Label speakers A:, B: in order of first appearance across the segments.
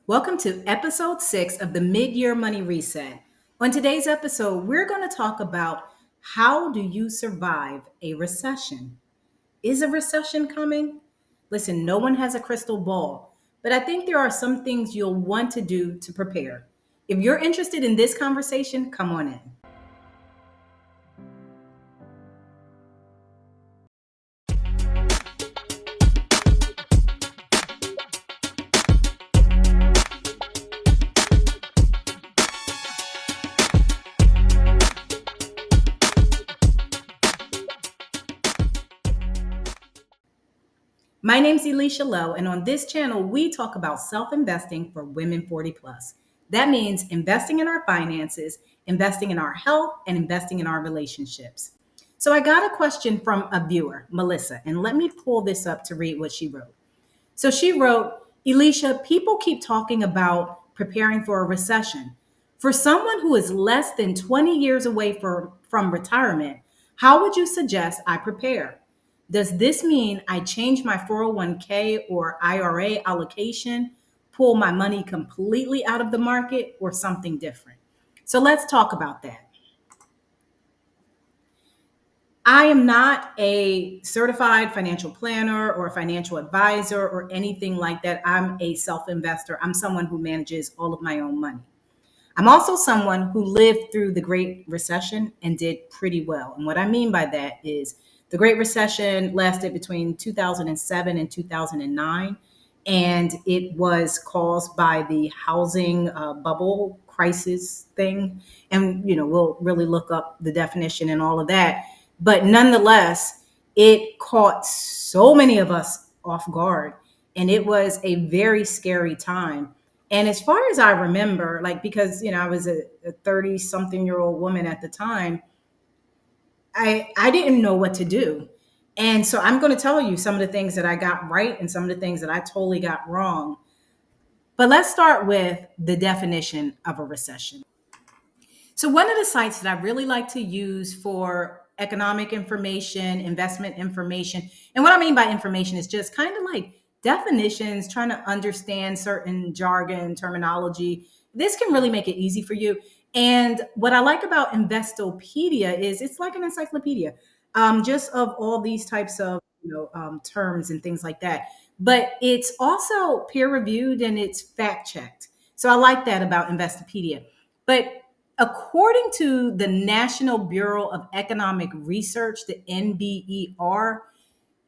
A: Welcome to episode 6 of the Mid-Year Money Reset. On today's episode, we're going to talk about how do you survive a recession? Is a recession coming? Listen, no one has a crystal ball, but I think there are some things you'll want to do to prepare. If you're interested in this conversation, come on in. My name's Elisha Lowe, and on this channel, we talk about self-investing for women 40 plus. That means investing in our finances, investing in our health, and investing in our relationships. So I got a question from a viewer, Melissa, and let me pull this up to read what she wrote. So she wrote, Elisha, people keep talking about preparing for a recession. For someone who is less than 20 years away from retirement, how would you suggest I prepare? Does this mean I change my 401k or IRA allocation, pull my money completely out of the market, or something different? So let's talk about that. I am not a certified financial planner or a financial advisor or anything like that. I'm a self investor. I'm someone who manages all of my own money. I'm also someone who lived through the Great Recession and did pretty well. And what I mean by that is the Great Recession lasted between 2007 and 2009, and it was caused by the housing bubble crisis thing. And, we'll really look up the definition and all of that. But nonetheless, it caught so many of us off guard. And it was a very scary time. And as far as I remember, like, because, I was a 30 something year old woman at the time, I didn't know what to do. And so I'm going to tell you some of the things that I got right and some of the things that I totally got wrong. But let's start with the definition of a recession. So one of the sites that I really like to use for economic information, investment information, and what I mean by information is just kind of like definitions, trying to understand certain jargon, terminology. This can really make it easy for you. And what I like about Investopedia is it's like an encyclopedia, just of all these types of terms and things like that. But it's also peer reviewed and it's fact checked. So I like that about Investopedia. But according to the National Bureau of Economic Research, the NBER,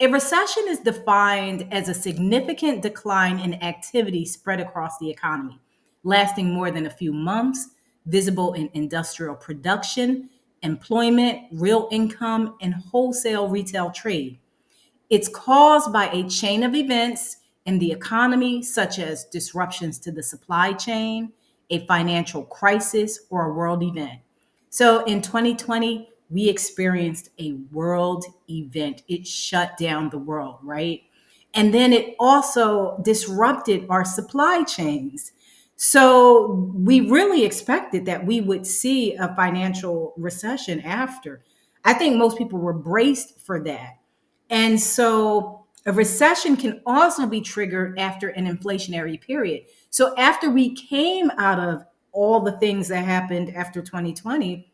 A: a recession is defined as a significant decline in activity spread across the economy, lasting more than a few months, visible in industrial production, employment, real income, and wholesale retail trade. It's caused by a chain of events in the economy, such as disruptions to the supply chain, a financial crisis, or a world event. So in 2020, we experienced a world event. It shut down the world, right? And then it also disrupted our supply chains. So we really expected that we would see a financial recession after. I think most people were braced for that. And so a recession can also be triggered after an inflationary period. So after we came out of all the things that happened after 2020,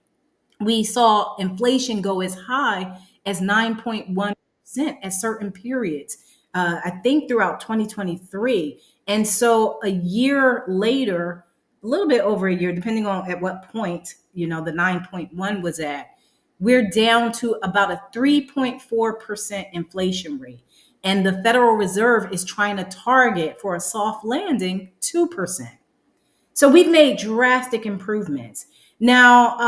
A: we saw inflation go as high as 9.1% at certain periods, I think throughout 2023. And so a year later, a little bit over a year, depending on at what point, the 9.1 was at, we're down to about a 3.4% inflation rate. And the Federal Reserve is trying to target for a soft landing 2%. So we've made drastic improvements. Now,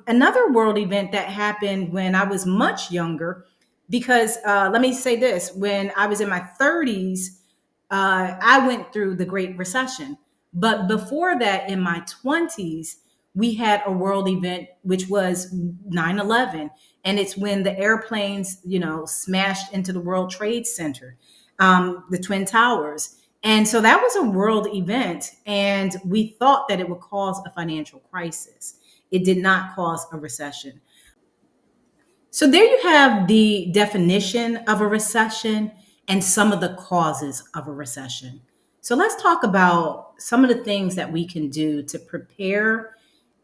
A: another world event that happened when I was much younger, because let me say this, when I was in my 30s, I went through the Great Recession. But before that, in my 20s, we had a world event, which was 9/11. And it's when the airplanes, smashed into the World Trade Center, the Twin Towers. And so that was a world event. And we thought that it would cause a financial crisis. It did not cause a recession. So there you have the definition of a recession and some of the causes of a recession. So let's talk about some of the things that we can do to prepare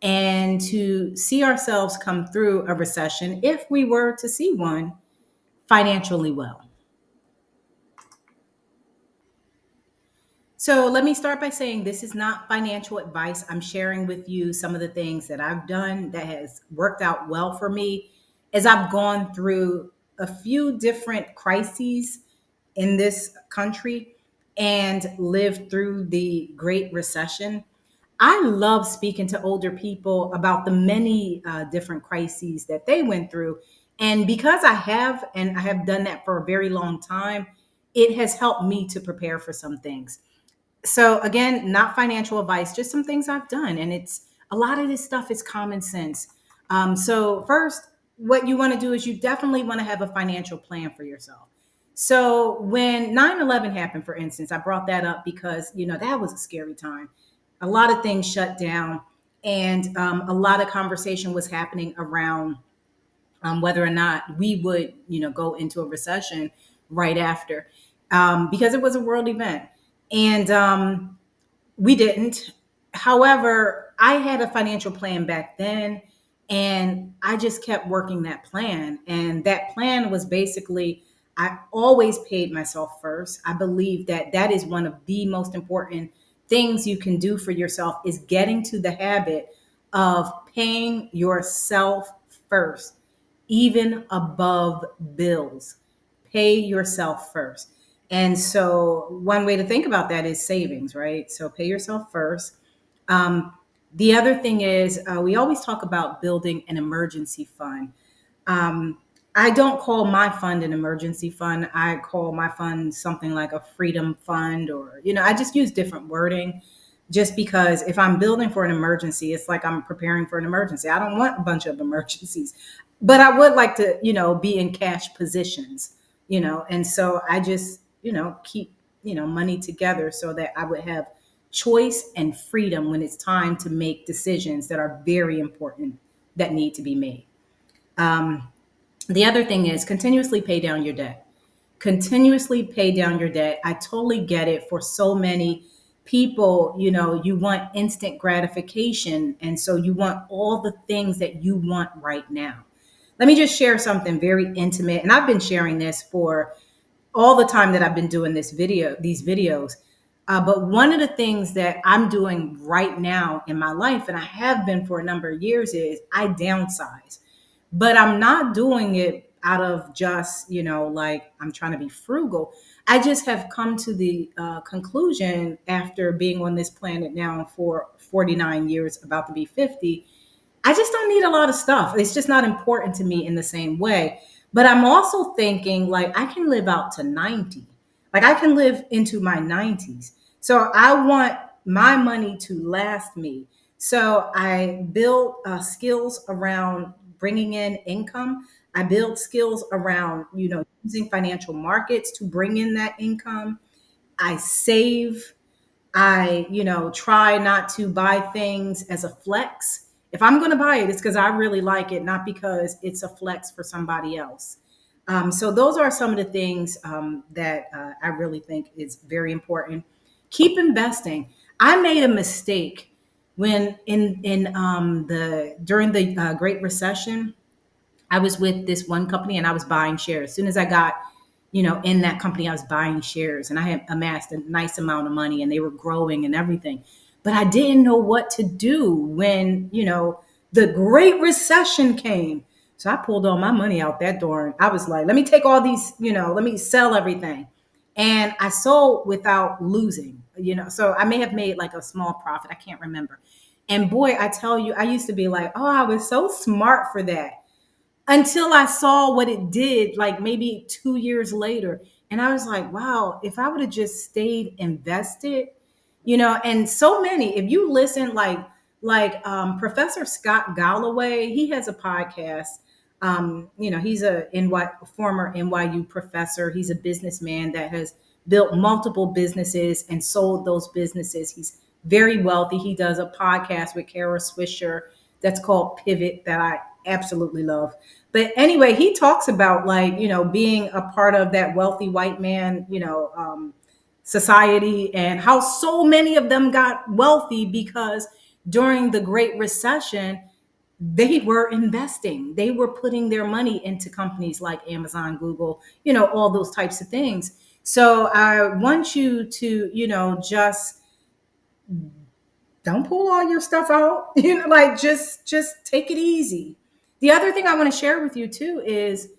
A: and to see ourselves come through a recession if we were to see one financially well. So let me start by saying this is not financial advice. I'm sharing with you some of the things that I've done that has worked out well for me as I've gone through a few different crises in this country and lived through the Great Recession. I love speaking to older people about the many different crises that they went through. And because I have done that for a very long time, it has helped me to prepare for some things. So again, not financial advice, just some things I've done. And it's a lot of this stuff is common sense. So first, what you want to do is you definitely want to have a financial plan for yourself. So when 9/11 happened, for instance, I brought that up because, that was a scary time. A lot of things shut down and a lot of conversation was happening around whether or not we would, go into a recession right after, because it was a world event. And we didn't. However, I had a financial plan back then, and I just kept working that plan. And that plan was basically I always paid myself first. I believe that that is one of the most important things you can do for yourself is getting to the habit of paying yourself first, even above bills. Pay yourself first. And so, one way to think about that is savings, right? So, pay yourself first. Um, the other thing is, we always talk about building an emergency fund. Um, I don't call my fund an emergency fund. I call my fund something like a freedom fund, or, I just use different wording just because if I'm building for an emergency, it's like I'm preparing for an emergency. I don't want a bunch of emergencies, but I would like to, be in cash positions, and so I just, keep, money together so that I would have choice and freedom when it's time to make decisions that are very important that need to be made. Um, the other thing is continuously pay down your debt. Continuously pay down your debt. I totally get it. For so many people, you want instant gratification. And so you want all the things that you want right now. Let me just share something very intimate. And I've been sharing this for all the time that I've been doing these videos. But one of the things that I'm doing right now in my life, and I have been for a number of years, is I downsize. But I'm not doing it out of just, like I'm trying to be frugal. I just have come to the conclusion after being on this planet now for 49 years, about to be 50. I just don't need a lot of stuff. It's just not important to me in the same way. But I'm also thinking like I can live out to 90. Like I can live into my 90s. So I want my money to last me. So I build skills around bringing in income. I build skills around, using financial markets to bring in that income. I save. I, try not to buy things as a flex. If I'm going to buy it, it's because I really like it, not because it's a flex for somebody else. So those are some of the things that I really think is very important. Keep investing. I made a mistake when in the during the Great Recession. I was with this one company and I was buying shares. As soon as I got, in that company, I was buying shares and I had amassed a nice amount of money and they were growing and everything. But I didn't know what to do when, the Great Recession came. So I pulled all my money out that door and I was like, let me take all these, let me sell everything. And I sold without losing, so I may have made like a small profit. I can't remember. And boy, I tell you, I used to be like, oh, I was so smart for that until I saw what it did, like maybe 2 years later. And I was like, wow, if I would have just stayed invested, and so many, if you listen, like Professor Scott Galloway, he has a podcast. He's former NYU professor. He's a businessman that has built multiple businesses and sold those businesses. He's very wealthy. He does a podcast with Kara Swisher that's called Pivot that I absolutely love. But anyway, he talks about like, being a part of that wealthy white man, society, and how so many of them got wealthy because during the Great Recession, they were investing. They were putting their money into companies like Amazon, Google, all those types of things. So I want you to, just don't pull all your stuff out. Like just take it easy. The other thing I want to share with you too is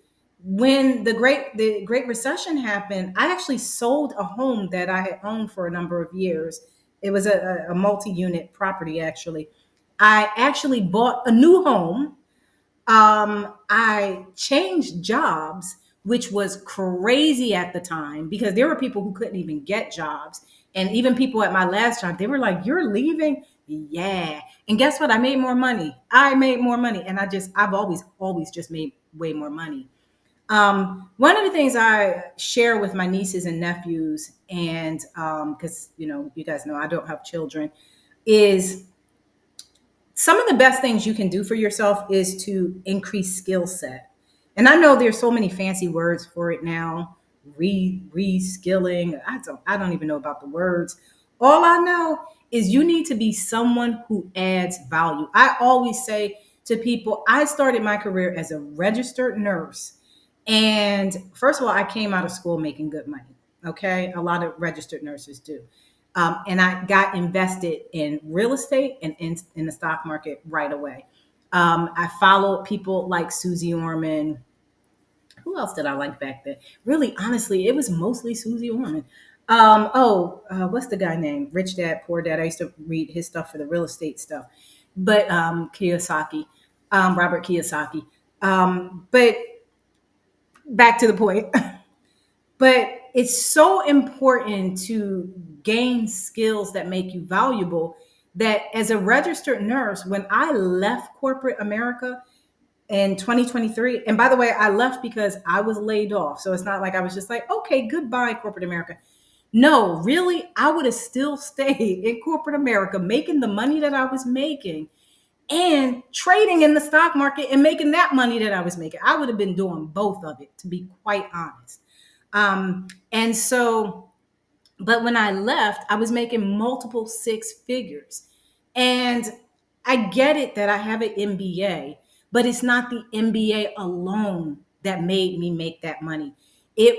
A: when the Great Recession happened, I actually sold a home that I had owned for a number of years. It was a multi-unit property actually. I actually bought a new home. I changed jobs, which was crazy at the time because there were people who couldn't even get jobs. And even people at my last job, they were like, "You're leaving?" Yeah. And guess what? I made more money. I made more money. And I've always just made way more money. One of the things I share with my nieces and nephews, and because, you guys know I don't have children, is some of the best things you can do for yourself is to increase skill set. And I know there's so many fancy words for it now. Reskilling. I don't even know about the words. All I know is you need to be someone who adds value. I always say to people, I started my career as a registered nurse. And first of all, I came out of school making good money. Okay. A lot of registered nurses do. And I got invested in real estate and in the stock market right away. I followed people like Susie Orman. Who else did I like back then? Really, honestly, it was mostly Susie Orman. What's the guy named? Rich Dad, Poor Dad. I used to read his stuff for the real estate stuff. But Kiyosaki, Robert Kiyosaki. But back to the point. But it's so important to gain skills that make you valuable that as a registered nurse, when I left corporate America in 2023, and by the way, I left because I was laid off. So it's not like I was just like, okay, goodbye, corporate America. No, really, I would have still stayed in corporate America making the money that I was making and trading in the stock market and making that money that I was making. I would have been doing both of it, to be quite honest. And so, but when I left, I was making multiple six figures. And I get it that I have an MBA, but it's not the MBA alone that made me make that money.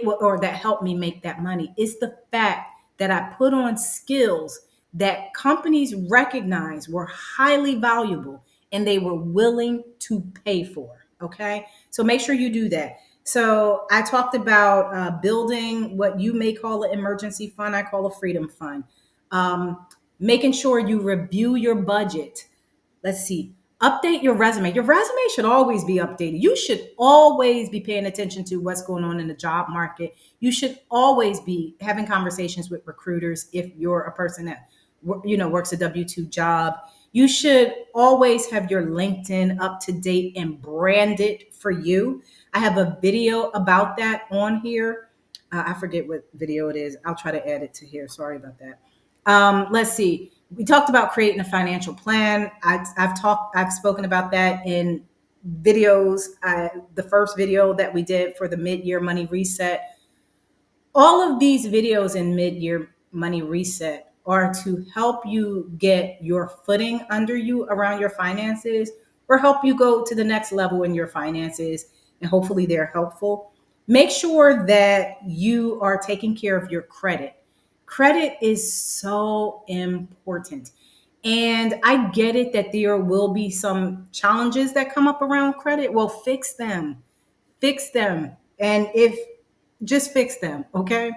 A: Or that helped me make that money. It's the fact that I put on skills that companies recognize were highly valuable and they were willing to pay for. Okay. So make sure you do that. So I talked about building what you may call an emergency fund. I call a freedom fund. Making sure you review your budget. Let's see. Update your resume. Your resume should always be updated. You should always be paying attention to what's going on in the job market. You should always be having conversations with recruiters if you're a person that works a W-2 job. You should always have your LinkedIn up to date and branded for you. I have a video about that on here. I forget what video it is. I'll try to add it to here. Sorry about that. Let's see. We talked about creating a financial plan. I've spoken about that in videos. The first video that we did for the mid-year money reset. All of these videos in mid-year money reset are to help you get your footing under you around your finances or help you go to the next level in your finances. And hopefully they're helpful. Make sure that you are taking care of your credit. Credit is so important. And I get it that there will be some challenges that come up around credit. Well, fix them. Fix them. And if just fix them, okay?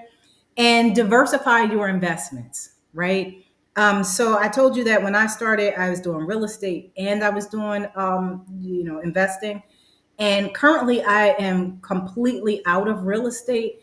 A: And diversify your investments, right? So I told you that when I started, I was doing real estate and I was doing, investing. And currently, I am completely out of real estate.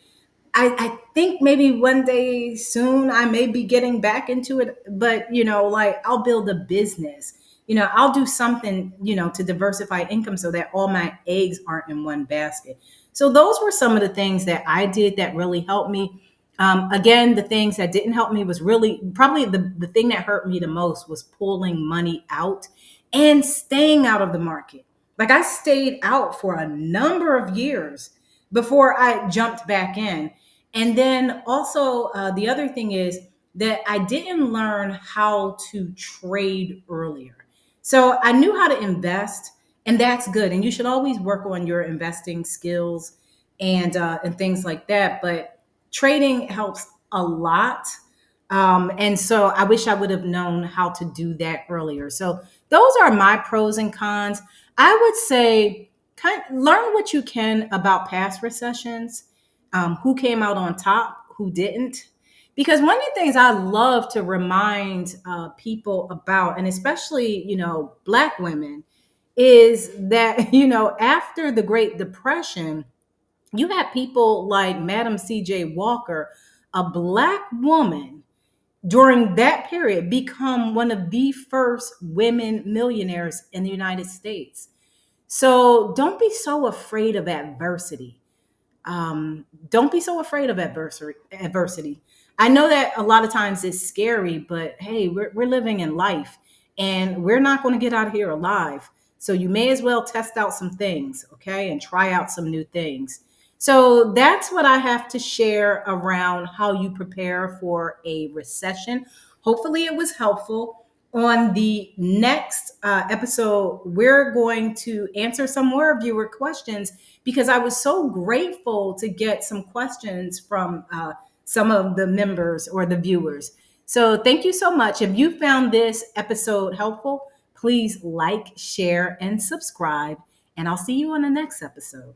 A: I think maybe one day soon I may be getting back into it, but like I'll build a business. I'll do something, to diversify income so that all my eggs aren't in one basket. So those were some of the things that I did that really helped me. Again, the things that didn't help me was really probably the thing that hurt me the most was pulling money out and staying out of the market. Like I stayed out for a number of years before I jumped back in. And then also, the other thing is that I didn't learn how to trade earlier. So I knew how to invest, and that's good. And you should always work on your investing skills and things like that. But trading helps a lot. And so I wish I would have known how to do that earlier. So those are my pros and cons. I would say learn what you can about past recessions, who came out on top, who didn't. Because one of the things I love to remind people about, and especially, Black women, is that, after the Great Depression, you had people like Madam C.J. Walker, a Black woman during that period, become one of the first women millionaires in the United States. So don't be so afraid of adversity. Don't be so afraid of adversity. I know that a lot of times it's scary, but hey, we're living in life and we're not going to get out of here alive. So you may as well test out some things, okay, and try out some new things. So that's what I have to share around how you prepare for a recession. Hopefully, it was helpful. On the next episode, we're going to answer some more viewer questions because I was so grateful to get some questions from some of the members or the viewers. So thank you so much. If you found this episode helpful, please like, share, and subscribe. And I'll see you on the next episode.